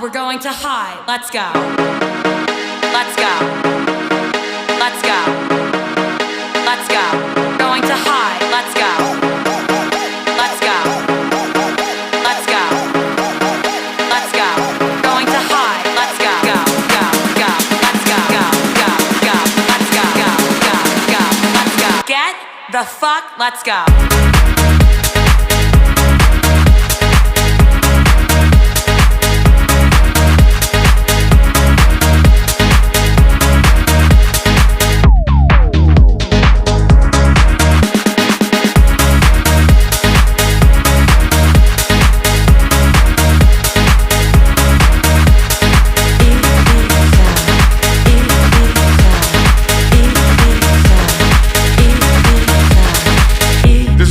we're going to high. Let's go. Let's go. Let's go. Let's go. Going to high. Let's go. Let's go. Let's go. Let's go. Going to high. Let's go. Go. Go. Go. Let's go. Go. Go. Go. Let's go. Go. Go. Go. Let's go. Get the fuck. Let's go.